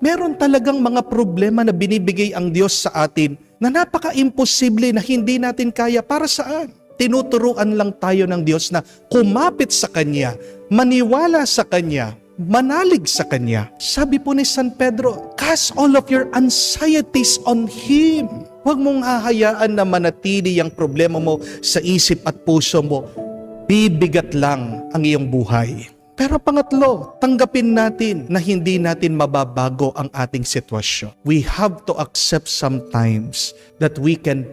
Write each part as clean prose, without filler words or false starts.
Meron talagang mga problema na binibigay ang Diyos sa atin na napaka-imposible na hindi natin kaya. Para saan? Tinuturuan lang tayo ng Diyos na kumapit sa Kanya, maniwala sa Kanya, manalig sa Kanya. Sabi po ni San Pedro, cast all of your anxieties on Him. Huwag mong hahayaan na manatili ang problema mo sa isip at puso mo. Bibigat lang ang iyong buhay. Pero pangatlo, tanggapin natin na hindi natin mababago ang ating sitwasyon. We have to accept sometimes that we can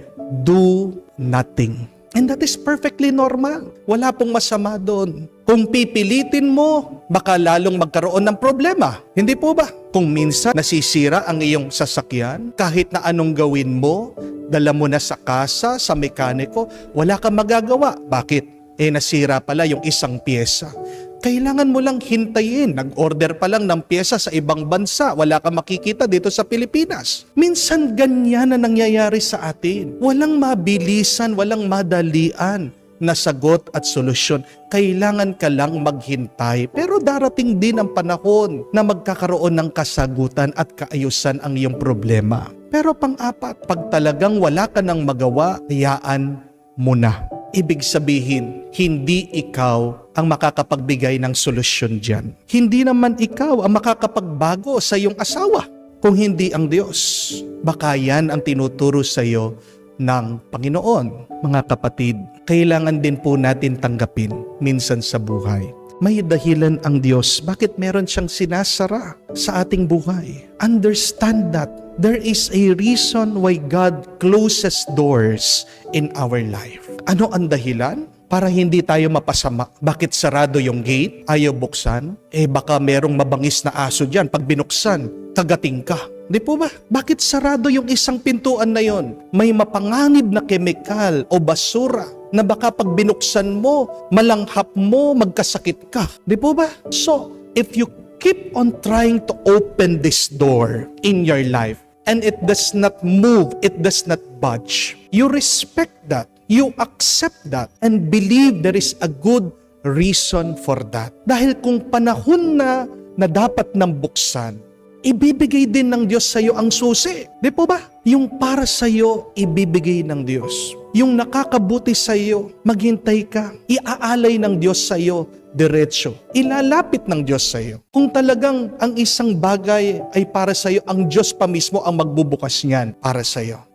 do nothing. And that is perfectly normal. Wala pong masama doon. Kung pipilitin mo, baka lalong magkaroon ng problema. Hindi po ba? Kung minsan nasisira ang iyong sasakyan, kahit na anong gawin mo, dala mo na sa kasa, sa mekaniko, wala kang magagawa. Bakit? Nasira pala yung isang pyesa. Kailangan mo lang hintayin. Nag-order pa lang ng pyesa sa ibang bansa. Wala kang makikita dito sa Pilipinas. Minsan ganyan na nangyayari sa atin. Walang mabilisan, walang madalian na sagot at solusyon. Kailangan ka lang maghintay. Pero darating din ang panahon na magkakaroon ng kasagutan at kaayusan ang iyong problema. Pero pang-apat, pag talagang wala ka nang magawa, hayaan mo na. Ibig sabihin, hindi ikaw ang makakapagbigay ng solusyon dyan. Hindi naman ikaw ang makakapagbago sa iyong asawa. Kung hindi ang Diyos, baka yan ang tinuturo sa iyo ng Panginoon. Mga kapatid, kailangan din po natin tanggapin minsan sa buhay. May dahilan ang Diyos bakit meron siyang sinasara sa ating buhay. Understand that there is a reason why God closes doors in our life. Ano ang dahilan? Para hindi tayo mapasama. Bakit sarado yung gate? Ayaw buksan? Baka merong mabangis na aso dyan. Pag binuksan, kagating ka. Di po ba? Bakit sarado yung isang pintuan na yon? May mapanganib na kemikal o basura na baka pag binuksan mo, malanghap mo, magkasakit ka. Di po ba? So, if you keep on trying to open this door in your life and it does not move, it does not budge, you respect that. You accept that and believe there is a good reason for that. Dahil kung panahon na dapat nang buksan, ibibigay din ng Diyos sa iyo ang susi. Di po ba? Yung para sa iyo, ibibigay ng Diyos. Yung nakakabuti sa iyo, maghintay ka. Iaalay ng Diyos sa iyo, diretso. Ilalapit ng Diyos sa iyo. Kung talagang ang isang bagay ay para sa iyo, ang Diyos pa mismo ang magbubukas niyan para sa iyo.